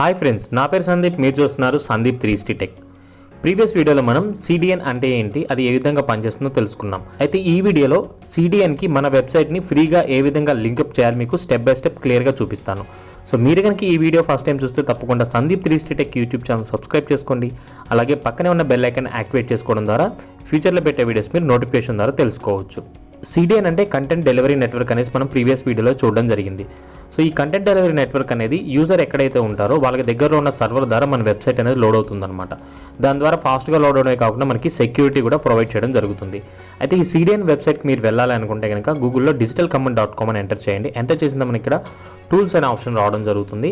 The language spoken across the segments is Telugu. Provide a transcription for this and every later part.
హాయ్ ఫ్రెండ్స్, నా పేరు సందీప్. మీరు చూస్తున్నారు సందీప్ 360 టెక్. ప్రీవియస్ వీడియోలో మనం CDN అంటే ఏంటి, అది ఏ విధంగా పనిచేస్తుందో తెలుసుకున్నాం. అయితే ఈ వీడియోలో CDNకి మన వెబ్సైట్ని ఫ్రీగా ఏ విధంగా లింకప్ చేయాలి మీకు స్టెప్ బై స్టెప్ క్లియర్గా చూపిస్తాను. సో మీరు కనుక ఈ వీడియో ఫస్ట్ టైం చూస్తే తప్పకుండా Sandeep 360 tech YouTube channel subscribe చేసుకోండి. అలాగే పక్కనే ఉన్న బెల్ ఐకాన్ యాక్టివేట్ చేసుకోవడం ద్వారా ఫ్యూచర్లో పెట్టే వీడియోస్ మీరు నోటిఫికేషన్ ద్వారా తెలుసుకోవచ్చు. CDN అంటే కంటెంట్ డెలివరీ నెట్వర్క్ అనేసి మనం ప్రీవియస్ వీడియోలో చూడడం జరిగింది. సో ఈ కంటెంట్ డెలివరీ నెట్వర్క్ అనేది యూజర్ ఎక్కడైతే ఉంటారో వాళ్ళకి దగ్గరలో ఉన్న సర్వర్ ద్వారా మన వెబ్సైట్ అనేది లోడ్ అవుతుందన్నమాట. దాని ద్వారా ఫాస్ట్గా లోడ్ అవడమే కాకుండా మనకి సెక్యూరిటీ కూడా ప్రొవైడ్ చేయడం జరుగుతుంది. అయితే ఈ CDN వెబ్సైట్కి మీరు వెళ్ళాలి అనుకుంటే కనుక గూగుల్లో digitalcommand.com అని ఎంటర్ చేయండి. ఎంటర్ చేసిన మనకి ఇక్కడ టూల్స్ అనే ఆప్షన్ రావడం జరుగుతుంది.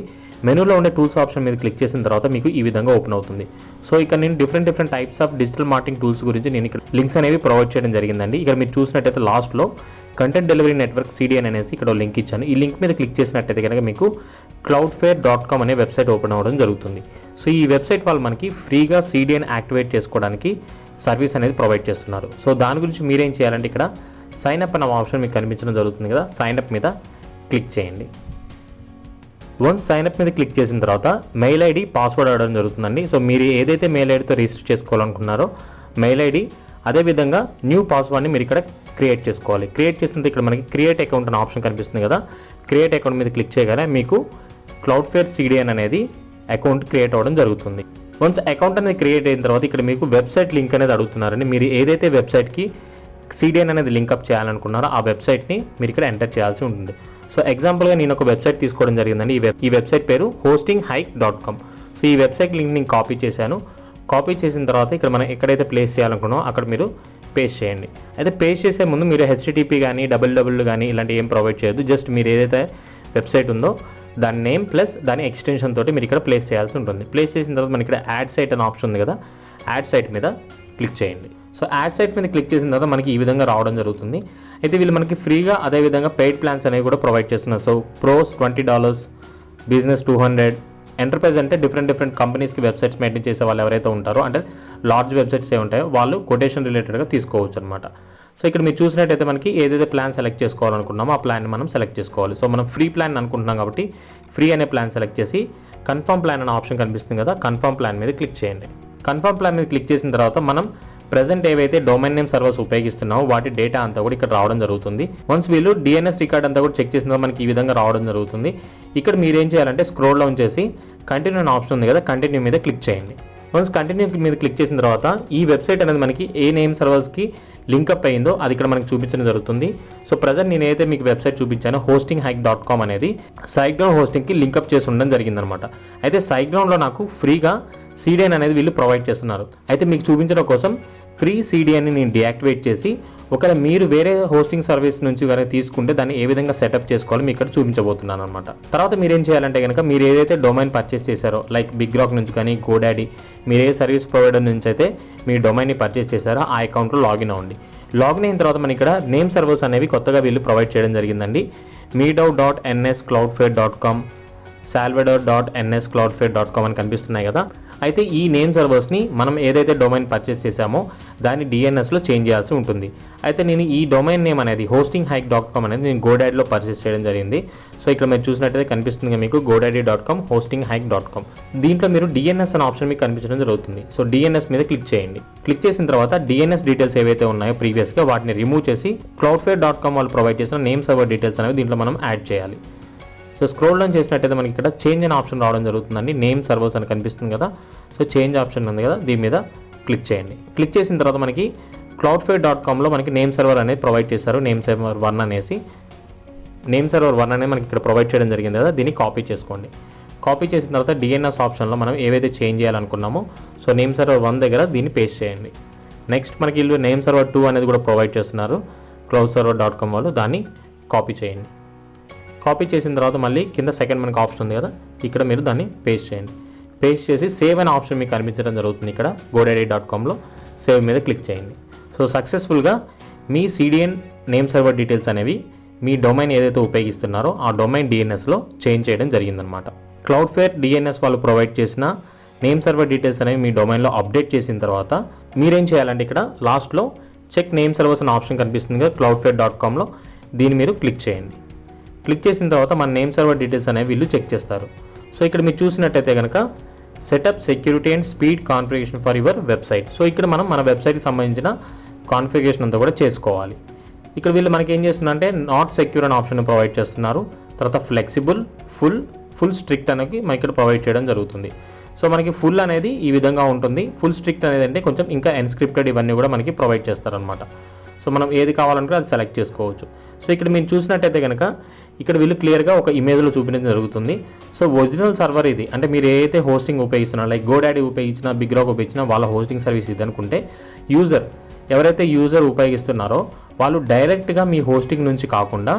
మెనూలో ఉండే టూల్స్ ఆప్షన్ మీద క్లిక్ చేసిన తర్వాత మీకు ఈ విధంగా ఓపెన్ అవుతుంది. సో ఇక్కడ నేను different types of digital marketing tools గురించి నేను ఇక్కడ లింక్స్ అనేవి ప్రొవైడ్ చేయడం జరిగిందండి. ఇక్కడ మీరు చూసినట్టయితే లాస్ట్లో కంటెంట్ డెలివరీ నెట్వర్క్ CDN అనేసి ఇక్కడ లింక్ ఇచ్చాను. ఈ లింక్ మీద క్లిక్ చేసినట్టయితే కనుక మీకు cloudflare.com అనే వెబ్సైట్ ఓపెన్ అవ్వడం జరుగుతుంది. సో ఈ వెబ్సైట్ వాళ్ళు మనకి ఫ్రీగా CDN యాక్టివేట్ చేసుకోవడానికి సర్వీస్ అనేది ప్రొవైడ్ చేస్తున్నారు. సో దాని గురించి మీరేం చేయాలంటే ఇక్కడ సైన్ అప్ అనే ఆప్షన్ మీకు కనిపించడం జరుగుతుంది కదా, సైన్ అప్ మీద క్లిక్ చేయండి. వన్స్ సైన్ అప్ మీద క్లిక్ చేసిన తర్వాత మెయిల్ ఐడి పాస్వర్డ్ అడగడం జరుగుతుందండి. సో మీరు ఏదైతే మెయిల్ ఐడితో రిజిస్టర్ చేసుకోవాలనుకున్నారో మెయిల్ ఐడి అదేవిధంగా న్యూ పాస్వర్డ్ని మీరు ఇక్కడ క్రియేట్ చేసుకోవాలి. క్రియేట్ చేసినంత ఇక్కడ మనకి క్రియేట్ అకౌంట్ అనే ఆప్షన్ కనిపిస్తుంది కదా, క్రియేట్ అకౌంట్ మీద క్లిక్ చేయగానే మీకు క్లౌడ్ఫ్లేర్ CDN అనేది అకౌంట్ క్రియేట్ అవ్వడం జరుగుతుంది. వన్స్ అకౌంట్ అనేది క్రియేట్ అయిన తర్వాత ఇక్కడ మీకు వెబ్సైట్ లింక్ అనేది అడుగుతున్నారండి. మీరు ఏదైతే వెబ్సైట్కి CDN అనేది లింకప్ చేయాలనుకున్నారో ఆ వెబ్సైట్ని మీరు ఇక్కడ ఎంటర్ చేయాల్సి ఉంటుంది. సో ఎగ్జాంపుల్గా నేను ఒక వెబ్సైట్ తీసుకోవడం జరిగిందండి. ఈ వెబ్సైట్ పేరు hostinghike.com. సో ఈ వెబ్సైట్ లింక్ నేను కాపీ చేశాను. కాపీ చేసిన తర్వాత ఇక్కడ మనం ఎక్కడైతే ప్లేస్ చేయాలనుకున్నామో అక్కడ మీరు పేస్ట్ చేయండి. అయితే పేస్ట్ చేసే ముందు మీరు HTTP కానీ www కానీ ఇలాంటి ఏం ప్రొవైడ్ చేయొద్దు. జస్ట్ మీరు ఏదైతే వెబ్సైట్ ఉందో దాని నేమ్ ప్లస్ దాని ఎక్స్టెన్షన్ తోటి మీరు ఇక్కడ ప్లేస్ చేయాల్సి ఉంటుంది. ప్లేస్ చేసిన తర్వాత మనకి ఇక్కడ యాడ్ సైట్ అనే ఆప్షన్ ఉంది కదా, యాడ్ సైట్ మీద క్లిక్ చేయండి. సో యాడ్ సైట్ మీద క్లిక్ చేసిన తర్వాత మనకి ఈ విధంగా రావడం జరుగుతుంది. అయితే వీళ్ళు మనకి ఫ్రీగా అదేవిధంగా పెయిడ్ ప్లాన్స్ అనేవి కూడా ప్రొవైడ్ చేస్తున్నారు. సో ప్రోస్ $20, బిజినెస్ $200, ఎంటర్ప్రైజ్ అంటే డిఫరెంట్ కంపెనీస్కి వెబ్సైట్స్ మెయింటైన్ చేసే వాళ్ళు ఎవరైతే ఉంటారో అంటే లార్జ్ వెబ్సైట్స్ ఏ ఉంటాయో వాళ్ళు కొటేషన్ రిలేటెడ్గా తీసుకోవచ్చు అనమాట. సో ఇక్కడ మీరు చూసినట్టయితే మనకి ఏదైతే ప్లాన్ సెలెక్ట్ చేసుకోవాలనుకున్నామో ఆ ప్లాన్ని మనం సెలెక్ట్ చేసుకోవాలి. సో మనం ఫ్రీ ప్లాన్ అనుకుంటున్నాం కాబట్టి ఫ్రీ అనే ప్లాన్ సెలెక్ట్ చేసి కన్ఫర్మ్ ప్లాన్ అనే ఆప్షన్ కనిపిస్తుంది కదా, కన్ఫర్మ్ ప్లాన్ మీద క్లిక్ చేయండి. కన్ఫర్మ్ ప్లాన్ మీద క్లిక్ చేసిన తర్వాత మనం ప్రెజెంట్ ఏవైతే డొమైన్ నేమ్ సర్వర్స్ ఉపయోగిస్తున్నామో వాటి డేటా అంతా కూడా ఇక్కడ రావడం జరుగుతుంది. వన్స్ వీళ్ళు DNS రికార్డ్ అంతా కూడా చెక్ చేసిన తర్వాత మనకి ఈ విధంగా రావడం జరుగుతుంది. ఇక్కడ మీరు ఏం చేయాలంటే స్క్రోల్ డౌన్ చేసి కంటిన్యూ అనే ఆప్షన్ ఉంది కదా, కంటిన్యూ మీద క్లిక్ చేయండి. వన్స్ కంటిన్యూ మీద క్లిక్ చేసిన తర్వాత ఈ వెబ్సైట్ అనేది మనకి ఏ నేమ్ సర్వర్స్కి లింకప్ అయ్యిందో అది ఇక్కడ మనకి చూపించడం జరుగుతుంది. సో ప్రజెంట్ నేను ఏదైతే మీకు వెబ్సైట్ చూపించానో hostinghike.com అనేది సైట్గ్రౌండ్ హోస్టింగ్కి లింకప్ చేసి ఉండడం జరిగిందనమాట. అయితే సైట్గ్రౌండ్లో నాకు ఫ్రీగా CDN అనేది వీళ్ళు ప్రొవైడ్ చేస్తున్నారు. అయితే మీకు చూపించడం కోసం ఫ్రీ CDNని నేను డియాక్టివేట్ చేసి ఒకవేళ మీరు వేరే హోస్టింగ్ సర్వీస్ నుంచి కనుక తీసుకుంటే దాన్ని ఏ విధంగా సెటప్ చేసుకోవాలో మీకు ఇక్కడ చూపించబోతున్నాను అనమాట. తర్వాత మీరు ఏం చేయాలంటే కనుక మీరు ఏదైతే డొమైన్ పర్చేస్ చేశారో లైక్ బిగ్ రాక్ నుంచి కానీ GoDaddy, మీరు ఏ సర్వీస్ ప్రొవైడర్ నుంచి అయితే మీ డొమైన్ని పర్చేస్ చేశారో ఆ అకౌంట్లో లాగిన్ అవ్వండి. లాగిన్ అయిన తర్వాత మన ఇక్కడ నేమ్ సర్వర్స్ అనేవి కొత్తగా వీళ్ళు ప్రొవైడ్ చేయడం జరిగిందండి. meedout.nscloudflare.com, salvador.nscloudflare.com అని కనిపిస్తున్నాయి కదా. అయితే ఈ నేమ్ సర్వర్స్ని మనం ఏదైతే డొమైన్ పర్చేస్ చేసామో దాన్ని DNSలో చేంజ్ చేయాల్సి ఉంటుంది. అయితే నేను ఈ డొమైన్ నేమ్ అనేది hostinghike.com అనేది నేను GoDaddyలో పర్చేస్ చేయడం జరిగింది. సో ఇక్కడ మీరు చూసినట్టయితే కనిపిస్తుంది మీకు godaddy.com, hostinghike.com. దీంట్లో మీరు DNS అనే ఆప్షన్ మీకు కనిపించడం జరుగుతుంది. సో DNS మీద క్లిక్ చేయండి. క్లిక్ చేసిన తర్వాత DNS డీటెయిల్స్ ఏవైతే ఉన్నాయో ప్రీవియస్గా వాటిని రిమూవ్ చేసి cloudflare.com వాళ్ళు ప్రొవైడ్ చేసిన నేమ్ సర్వర్ డీటెయిల్స్ అనేవి దీంట్లో మనం యాడ్ చేయాలి. సో స్క్రోల్ డౌన్ చేసినట్టయితే మనకి ఇక్కడ చేంజ్ అనే ఆప్షన్ రావడం జరుగుతుందండి. నేమ్ సర్వర్స్ అని కనిపిస్తుంది కదా, సో చేంజ్ ఆప్షన్ ఉంది కదా, దీని మీద క్లిక్ చేయండి. క్లిక్ చేసిన తర్వాత మనకి cloudflare.comలో మనకి నేమ్ సర్వర్ అనేది ప్రొవైడ్ చేశారు. నేమ్ సర్వర్ 1 అనేసి నేమ్ సర్వర్ 1 అనేది మనకి ఇక్కడ ప్రొవైడ్ చేయడం జరిగింది కదా, దీన్ని కాపీ చేసుకోండి. కాపీ చేసిన తర్వాత DNS ఆప్షన్లో మనం ఏవైతే చేంజ్ చేయాలనుకున్నామో సో నేమ్ సర్వర్ 1 దగ్గర దీన్ని పేస్ట్ చేయండి. నెక్స్ట్ మనకి వీళ్ళు నేమ్ సర్వర్ 2 అనేది కూడా ప్రొవైడ్ చేస్తున్నారు cloudserver.com వాళ్ళు, దాన్ని కాపీ చేయండి. కాపీ చేసిన తర్వాత మళ్ళీ కింద సెకండ్ మనకి ఆప్షన్ ఉంది కదా, ఇక్కడ మీరు దాన్ని పేస్ట్ చేయండి. పేస్ట్ చేసి సేవ్ అనే ఆప్షన్ మీకు కనిపించడం జరుగుతుంది. ఇక్కడ godaddy.comలో సేవ్ మీద క్లిక్ చేయండి. సో సక్సెస్ఫుల్గా మీ CDN నేమ్ సర్వర్ డీటెయిల్స్ అనేవి మీ డొమైన్ ఏదైతే ఉపయోగిస్తున్నారో ఆ డొమైన్ DNSలో చేంజ్ చేయడం జరిగిందనమాట. క్లౌడ్ఫ్లేర్ DNS వాళ్ళు ప్రొవైడ్ చేసిన నేమ్ సర్వర్ డీటెయిల్స్ అనేవి మీ డొమైన్లో అప్డేట్ చేసిన తర్వాత మీరేం చేయాలంటే ఇక్కడ లాస్ట్లో చెక్ నేమ్ సర్వర్స్ అనే ఆప్షన్ కనిపిస్తుంది కదా cloudflare.comలో, దీన్ని మీరు క్లిక్ చేయండి. క్లిక్ చేసిన తర్వాత మన నేమ్ సర్వర్ డీటెయిల్స్ అనేవి వీళ్ళు చెక్ చేస్తారు. సో ఇక్కడ మీరు చూసినట్టయితే కనుక setup security and speed configuration for your website. So ఇక్కడ మనం మన వెబ్సైట్కి సంబంధించిన కాన్ఫిగరేషన్ అంతా కూడా చేసుకోవాలి. ఇక్కడ వీళ్ళు మనకి ఏం చేస్తున్నారంటే నాట్ సెక్యూర్ అనే ఆప్షన్ ప్రొవైడ్ చేస్తున్నారు. తర్వాత ఫ్లెక్సిబుల్, ఫుల్ స్ట్రిక్ట్ అనేది మనకి ఇక్కడ ప్రొవైడ్ చేయడం జరుగుతుంది. సో మనకి ఫుల్ అనేది ఈ విధంగా ఉంటుంది. ఫుల్ స్ట్రిక్ట్ అనేది అంటే కొంచెం ఇంకా ఎన్స్క్రిప్టెడ్ ఇవన్నీ కూడా మనకి ప్రొవైడ్ చేస్తారనమాట. సో మనం ఏది కావాలంటే అది సెలెక్ట్ చేసుకోవచ్చు. సో ఇక్కడ మీరు చూసినట్టయితే కనుక ఇక్కడ వీళ్ళు క్లియర్గా ఒక ఇమేజ్లో చూపించడం జరుగుతుంది. సో ఒరిజినల్ సర్వర్ ఇది, అంటే మీరు ఏదైతే హోస్టింగ్ ఉపయోగిస్తున్నారో లైక్ గోడాడీ ఉపయోగించినా, బిగ్ రాక్ ఉపయోగించినా వాళ్ళ హోస్టింగ్ సర్వీస్ ఇది అనుకుంటే, ఎవరైతే యూజర్ ఉపయోగిస్తున్నారో వాళ్ళు డైరెక్ట్గా మీ హోస్టింగ్ నుంచి కాకుండా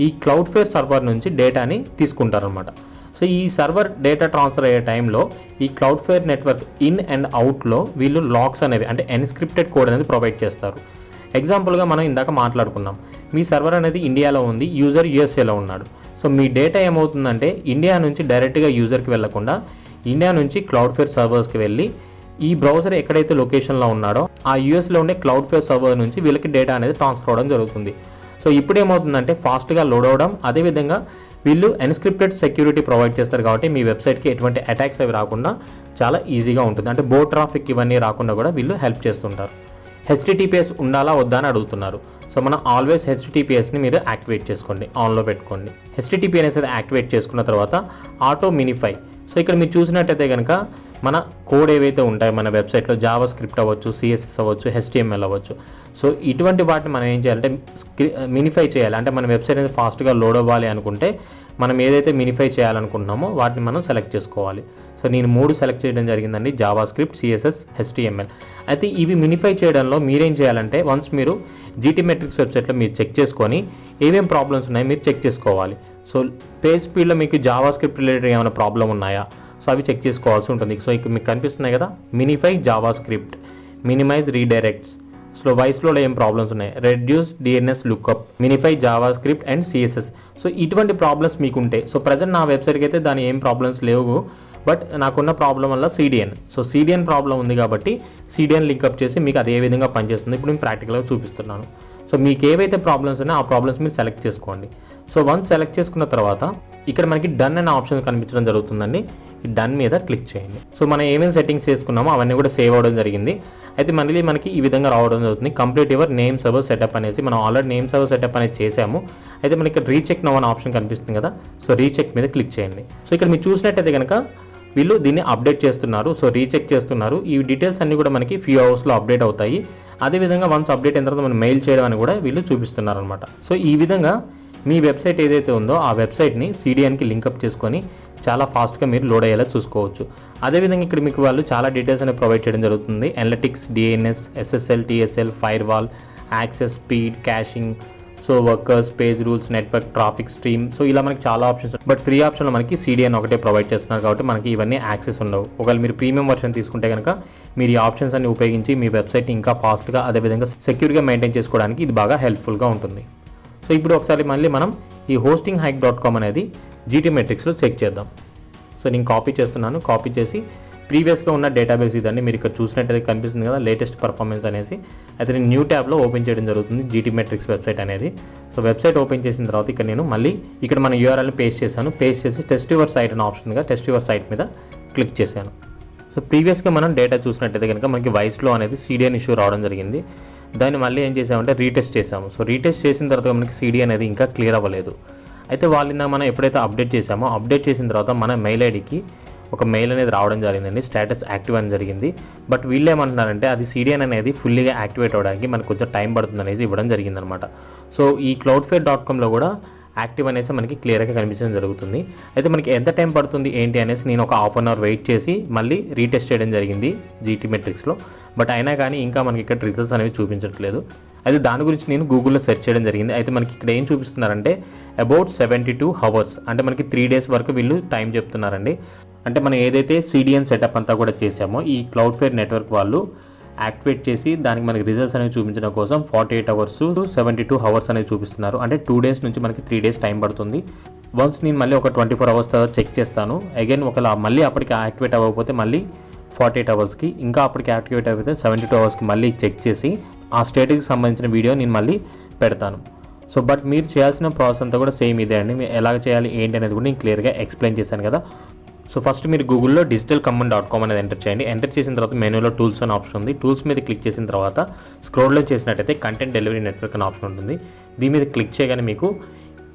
ఈ క్లౌడ్ఫేర్ సర్వర్ నుంచి డేటాని తీసుకుంటారనమాట. సో ఈ సర్వర్ డేటా ట్రాన్స్ఫర్ అయ్యే టైంలో ఈ క్లౌడ్ఫేర్ నెట్వర్క్ ఇన్ అండ్ అవుట్లో వీళ్ళు లాక్స్ అనేవి అంటే ఎన్స్క్రిప్టెడ్ కోడ్ అనేది ప్రొవైడ్ చేస్తారు. ఎగ్జాంపుల్గా మనం ఇందాక మాట్లాడుకున్నాం, మీ సర్వర్ అనేది ఇండియాలో ఉంది, యూజర్ యూఎస్ఏలో ఉన్నాడు. సో మీ డేటా ఏమవుతుందంటే ఇండియా నుంచి డైరెక్ట్గా యూజర్కి వెళ్లకుండా ఇండియా నుంచి క్లౌడ్ఫేర్ సర్వర్స్కి వెళ్ళి ఈ బ్రౌజర్ ఎక్కడైతే లొకేషన్లో ఉన్నాడో ఆ యూఎస్లో ఉండే క్లౌడ్ఫేర్ సర్వర్ నుంచి వీళ్ళకి డేటా అనేది ట్రాన్స్ఫర్ అవ్వడం జరుగుతుంది. సో ఇప్పుడు ఏమవుతుందంటే ఫాస్ట్గా లోడ్ అవ్వడం, అదేవిధంగా వీళ్ళు ఎన్స్క్రిప్టెడ్ సెక్యూరిటీ ప్రొవైడ్ చేస్తారు కాబట్టి మీ వెబ్సైట్కి ఎటువంటి అటాక్స్ అవి రాకుండా చాలా ఈజీగా ఉంటుంది. అంటే బో ట్రాఫిక్ ఇవన్నీ రాకుండా కూడా వీళ్ళు హెల్ప్ చేస్తుంటారు. HTTPS ఉండాలా వద్దా అని అడుగుతున్నారు. సో మనం ఆల్వేస్ HTTPSని మీరు యాక్టివేట్ చేసుకోండి, ఆన్లో పెట్టుకోండి. HTTP అనేది యాక్టివేట్ చేసుకున్న తర్వాత ఆటో మినిఫై. సో ఇక్కడ మీరు చూసినట్టయితే కనుక మన కోడ్ ఏవైతే ఉంటాయో మన వెబ్సైట్లో జావా స్క్రిప్ట్ అవ్వచ్చు, CSS అవ్వచ్చు, HTML అవ్వచ్చు. సో ఇటువంటి వాటిని మనం ఏం చేయాలంటే మినిఫై చేయాలి. అంటే మన వెబ్సైట్ అనేది ఫాస్ట్గా లోడ్ అవ్వాలి అనుకుంటే మనం ఏదైతే మినిఫై చేయాలనుకుంటున్నామో వాటిని మనం సెలెక్ట్ చేసుకోవాలి. సో నేను 3 సెలెక్ట్ చేయడం జరిగిందండి, జావా స్క్రిప్ట్, CSS, HTML. అయితే ఇవి మినిఫై చేయడంలో మీరేం చేయాలంటే వన్స్ మీరు GTmetrix వెబ్సైట్లో మీరు చెక్ చేసుకొని ఏమేం ప్రాబ్లమ్స్ ఉన్నాయో మీరు చెక్ చేసుకోవాలి. సో పేజ్ స్పీడ్లో మీకు జావా స్క్రిప్ట్ రిలేటెడ్ ఏమైనా ప్రాబ్లం ఉన్నాయా, సో అవి చెక్ చేసుకోవాల్సి ఉంటుంది. సో ఇక్కడ మీకు కనిపిస్తున్నాయి కదా, minify JavaScript, minimize redirects, so వాయిస్లో ఏం ప్రాబ్లమ్స్ ఉన్నాయి, reduce DNS lookup, minify JavaScript and CSS. So ఇటువంటి ప్రాబ్లమ్స్ మీకు ఉంటాయి. సో ప్రజెంట్ నా వెబ్సైట్కి అయితే దాని ఏం ప్రాబ్లమ్స్ లేవు, బట్ నాకున్న ప్రాబ్లం వల్ల CDN. సో CDN ప్రాబ్లం ఉంది కాబట్టి CDN లింకప్ చేసి మీకు అది ఏ విధంగా పనిచేస్తుంది ఇప్పుడు నేను ప్రాక్టికల్గా చూపిస్తున్నాను. సో మీకు ఏవైతే ప్రాబ్లమ్స్ ఉన్నాయో ఆ ప్రాబ్లమ్స్ మీరు సెలెక్ట్ చేసుకోండి. సో వన్స్ సెలెక్ట్ చేసుకున్న తర్వాత ఇక్కడ మనకి డన్ అనే ఆప్షన్ కనిపించడం జరుగుతుందండి. డన్ మీద క్లిక్ చేయండి. సో మనం ఏమేమి సెట్టింగ్స్ చేసుకున్నామో అవన్నీ కూడా సేవ్ అవ్వడం జరిగింది. అయితే మళ్ళీ మనకి ఈ విధంగా రావడం జరుగుతుంది, complete your name server setup అనేసి. మనం ఆల్రెడీ నేమ్ సర్వర్ సెటప్ అనేది చేసాము. అయితే మనకి ఇక్కడ రీచెక్ నో అనే ఆప్షన్ కనిపిస్తుంది కదా, సో రీచెక్ మీద క్లిక్ చేయండి. సో ఇక్కడ మీరు చూసినట్టయితే కనుక వీళ్ళు దీన్ని అప్డేట్ చేస్తున్నారు, సో రీచెక్ చేస్తున్నారు. ఈ డీటెయిల్స్ అన్నీ కూడా మనకి ఫ్యూ అవర్స్లో అప్డేట్ అవుతాయి. అదేవిధంగా వన్స్ అప్డేట్ అయిన తర్వాత మనం మెయిల్ చేయడం అని కూడా వీళ్ళు చూపిస్తున్నారు అనమాట. సో ఈ విధంగా మీ వెబ్సైట్ ఏదైతే ఉందో ఆ వెబ్సైట్ని CDNకి లింకప్ చేసుకొని చాలా ఫాస్ట్గా మీరు లోడ్ అయ్యేలా చూసుకోవచ్చు. అదేవిధంగా ఇక్కడ మీకు వాళ్ళు చాలా డీటెయిల్స్ అనేవి ప్రొవైడ్ చేయడం జరుగుతుంది. Analytics, DNS, SSL, TSL, fire wall, access, speed, cashing, so workers, page rules, network, traffic stream. So ఇలా మనకి చాలా ఆప్షన్స్, బట్ ఫ్రీ ఆప్షన్లో మనకి CDN ఒకటే ప్రొవైడ్ చేస్తున్నారు కాబట్టి మనకి ఇవన్నీ యాక్సెస్ ఉండవు. ఒకవేళ మీరు ప్రీమియం వర్షన్ తీసుకుంటే కనుక మీరు ఈ ఆప్షన్స్ అన్ని ఉపయోగించి మీ వెబ్సైట్ని ఇంకా ఫాస్ట్గా అదేవిధంగా సెక్యూర్గా మెయింటైన్ చేసుకోవడానికి ఇది బాగా హెల్ప్ఫుల్గా ఉంటుంది. సో ఇప్పుడు ఒకసారి మళ్ళీ మనం ఈ hostinghike.com అనేది GTmetrixలో చెక్ చేద్దాం. సో నేను కాపీ చేస్తున్నాను, కాపీ చేసి ప్రీవియస్గా ఉన్న డేటాబేస్ ఇదండి మీరు ఇక్కడ చూసినట్టయితే కనిపిస్తుంది కదా, లేటెస్ట్ పర్ఫార్మెన్స్ అనేసి. అయితే నేను న్యూ ట్యాబ్లో ఓపెన్ చేయడం జరుగుతుంది GTmetrix వెబ్సైట్ అనేది. సో వెబ్సైట్ ఓపెన్ చేసిన తర్వాత ఇక్కడ నేను మళ్ళీ ఇక్కడ మన URLని పేస్ట్ చేశాను. పేస్ట్ చేసి టెస్ట్ యువర్ సైట్ అనే ఆప్షన్గా టెస్ట్ యువర్ సైట్ మీద క్లిక్ చేశాను. సో ప్రీవియస్గా మనం డేటా చూసినట్టయితే కనుక మనకి వాయిస్లో అనేది CDN ఇష్యూ రావడం జరిగింది. దాన్ని మళ్ళీ ఏం చేసామంటే రీటెస్ట్ చేసాము. సో రీటెస్ట్ చేసిన తర్వాత మనకి CDN అనేది ఇంకా క్లియర్ అవ్వలేదు. అయితే వాళ్ళ మనం ఎప్పుడైతే అప్డేట్ చేసామో అప్డేట్ చేసిన తర్వాత మన మెయిల్ ఐడికి ఒక మెయిల్ అనేది రావడం జరిగిందండి, స్టేటస్ యాక్టివ్ అని జరిగింది. బట్ వీళ్ళు ఏమంటున్నారంటే అది CDN అనేది ఫుల్లీగా యాక్టివేట్ అవ్వడానికి మనకు కొంచెం టైం పడుతుంది అనేది ఇవ్వడం జరిగిందనమాట. సో ఈ cloudflare.comలో కూడా యాక్టివ్ అనేసి మనకి క్లియర్గా కనిపించడం జరుగుతుంది. అయితే మనకి ఎంత టైం పడుతుంది ఏంటి అనేసి నేను ఒక హాఫ్ అన్ అవర్ వెయిట్ చేసి మళ్ళీ రీటెస్ట్ చేయడం జరిగింది GTmetrixలో. బట్ అయినా కానీ ఇంకా మనకి ఇక్కడ రిజల్ట్స్ అనేవి చూపించట్లేదు. అయితే దాని గురించి నేను గూగుల్లో సెర్చ్ చేయడం జరిగింది. అయితే మనకి ఇక్కడ ఏం చూపిస్తున్నారంటే అబౌట్ 72 hours, అంటే మనకి 3 days వరకు వీళ్ళు టైం చెప్తున్నారండి. అంటే మనం ఏదైతే CDN సెటప్ అంతా కూడా చేసామో ఈ క్లౌడ్ఫేర్ నెట్వర్క్ వాళ్ళు యాక్టివేట్ చేసి దానికి మనకి రిజల్ట్స్ అనేవి చూపించడం కోసం 48 hours to 72 hours అనేవి చూపిస్తున్నారు. అంటే 2 days నుంచి మనకి 3 days టైం పడుతుంది. వన్స్ నేను మళ్ళీ ఒక 24 hours తర్వాత చెక్ చేస్తాను. అగైన్ ఒకవేళ మళ్ళీ అప్పటికి యాక్టివేట్ అవ్వకపోతే మళ్ళీ 48 hours, ఇంకా అప్పటికి యాక్టివేట్ అయిపోతే 72 hours మళ్ళీ చెక్ చేసి ఆ స్టేట్కి సంబంధించిన వీడియో నేను మళ్ళీ పెడతాను. సో బట్ మీరు చేయాల్సిన ప్రాసెస్ అంతా కూడా సేమ్ ఇదే అండి. మీరు ఎలా చేయాలి ఏంటి అనేది కూడా నేను క్లియర్గా ఎక్స్ప్లెయిన్ చేశాను కదా. సో ఫస్ట్ మీరు గూగుల్లో digitalcommand.com అనేది ఎంటర్ చేయండి. ఎంటర్ చేసిన తర్వాత మెనూలో టూల్స్ అనే ఆప్షన్ ఉంది. టూల్స్ మీద క్లిక్ చేసిన తర్వాత స్క్రోల్లో చేసినట్టయితే కంటెంట్ డెలివరీ నెట్వర్క్ అనే ఆప్షన్ ఉంటుంది. దీని మీద క్లిక్ చేయగానే మీకు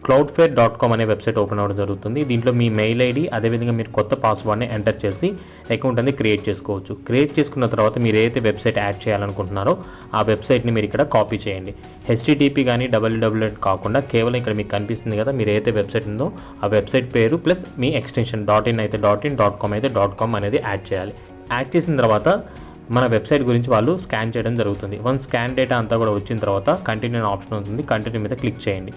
cloudflare.com అనే వెబ్సైట్ ఓపెన్ అవ్వడం జరుగుతుంది. దీంట్లో మీ మెయిల్ ఐడి అదేవిధంగా మీరు కొత్త పాస్వర్డ్ని ఎంటర్ చేసి అకౌంట్ అనేది క్రియేట్ చేసుకోవచ్చు. క్రియేట్ చేసుకున్న తర్వాత మీరు ఏదైతే వెబ్సైట్ యాడ్ చేయాలనుకుంటున్నారో ఆ వెబ్సైట్ని మీరు ఇక్కడ కాపీ చేయండి. HTTP కానీ www కాకుండా కేవలం ఇక్కడ మీకు కనిపిస్తుంది కదా, మీరు ఏదైతే వెబ్సైట్ ఉందో ఆ వెబ్సైట్ పేరు ప్లస్ మీ ఎక్స్టెన్షన్ .in అయితే .in, .com అయితే .com అనేది యాడ్ చేయాలి. యాడ్ చేసిన తర్వాత మన వెబ్సైట్ గురించి వాళ్ళు స్కాన్ చేయడం జరుగుతుంది. వన్స్ స్కాన్ డేటా అంతా కూడా వచ్చిన తర్వాత కంటిన్యూ అనే ఆప్షన్ ఉంటుంది. కంటిన్యూ మీద క్లిక్ చేయండి.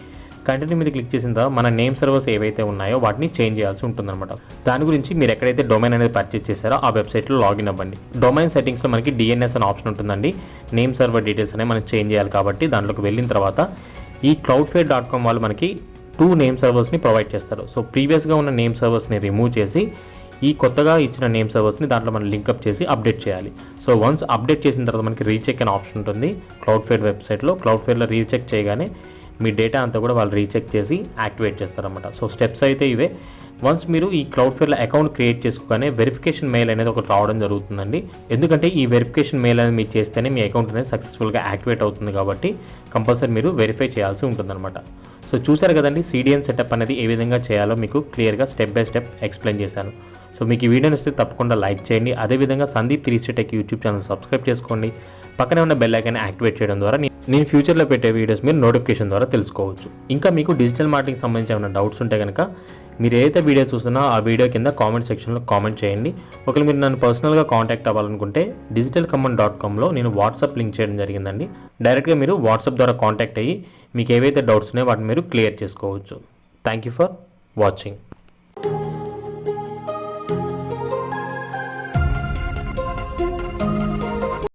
కంటిన్యూ మీద క్లిక్ చేసిన తర్వాత మన నేమ్ సర్వర్స్ ఏవైతే ఉన్నాయో వాటిని చేంజ్ చేయాల్సి ఉంటుందన్నమాట. దాని గురించి మీరు ఎక్కడైతే డొమైన్ అనేది పర్చేస్ చేశారో ఆ వెబ్సైట్లో లాగిన్ అవ్వండి. డొమైన్ సెట్టింగ్స్లో మనకి DNS అనే ఆప్షన్ ఉంటుందండి. నేమ్ సర్వర్ డీటెయిల్స్ అనేవి మనం చేంజ్ చేయాలి కాబట్టి దాంట్లోకి వెళ్ళిన తర్వాత ఈ cloudflare.com వాళ్ళు మనకి 2 నేమ్ సర్వర్స్ని ప్రొవైడ్ చేస్తారు. సో ప్రీవియస్గా ఉన్న నేమ్ సర్వర్స్ని రిమూవ్ చేసి ఈ కొత్తగా ఇచ్చిన నేమ్ సర్వర్స్ని దాంట్లో మనం లింకప్ చేసి అప్డేట్ చేయాలి. సో వన్స్ అప్డేట్ చేసిన తర్వాత మనకి రీచెక్ అనే ఆప్షన్ ఉంటుంది Cloudflare వెబ్సైట్లో. Cloudflareలో రీచెక్ చేయగానే మీ డేటా అంతా కూడా వాళ్ళు రీచెక్ చేసి యాక్టివేట్ చేస్తారన్నమాట. సో స్టెప్స్ అయితే ఇవే. వన్స్ మీరు ఈ Cloudflareలో అకౌంట్ క్రియేట్ చేసుకోగానే వెరిఫికేషన్ మెయిల్ అనేది ఒకటి రావడం జరుగుతుందండి. ఎందుకంటే ఈ వెరిఫికేషన్ మెయిల్ అనేది మీరు చేస్తేనే మీ అకౌంట్ అనేది సక్సెస్ఫుల్గా యాక్టివేట్ అవుతుంది కాబట్టి కంపల్సరీ మీరు వెరిఫై చేయాల్సి ఉంటుందన్నమాట. సో చూసారు కదండి, CDN సెటప్ అనేది ఏ విధంగా చేయాలో మీకు క్లియర్గా స్టెప్ బై స్టెప్ ఎక్స్ప్లెయిన్ చేశాను. సో మీకు ఈ వీడియో నచ్చితే తప్పకుండా లైక్ చేయండి. అదేవిధంగా Sandeep 3State Tech YouTube channel subscribe చేసుకోండి. పక్కనే ఉన్న బెల్ ఐకాన్ యాక్టివేట్ చేయడం ద్వారా నేను ఫ్యూచర్లో పెట్టే వీడియోస్ మీరు నోటిఫికేషన్ ద్వారా తెలుసుకోవచ్చు. ఇంకా మీకు డిజిటల్ మార్కెటింగ్ సంబంధించి ఏమైనా డౌట్స్ ఉంటే కనుక మీరు ఏదైతే వీడియో చూస్తున్నా ఆ వీడియో కింద కామెంట్ సెక్షన్లో కామెంట్ చేయండి. ఒకవేళ మీరు నన్ను పర్సనల్గా కాంటాక్ట్ అవ్వాలనుకుంటే digitalcommand.comలో నేను వాట్సాప్ లింక్ చేయడం జరిగిందండి. డైరెక్ట్గా మీరు వాట్సాప్ ద్వారా కాంటాక్ట్ అయ్యి మీకు ఏవైతే డౌట్స్ ఉన్నాయో వాటిని మీరు క్లియర్ చేసుకోవచ్చు. Thank you for watching.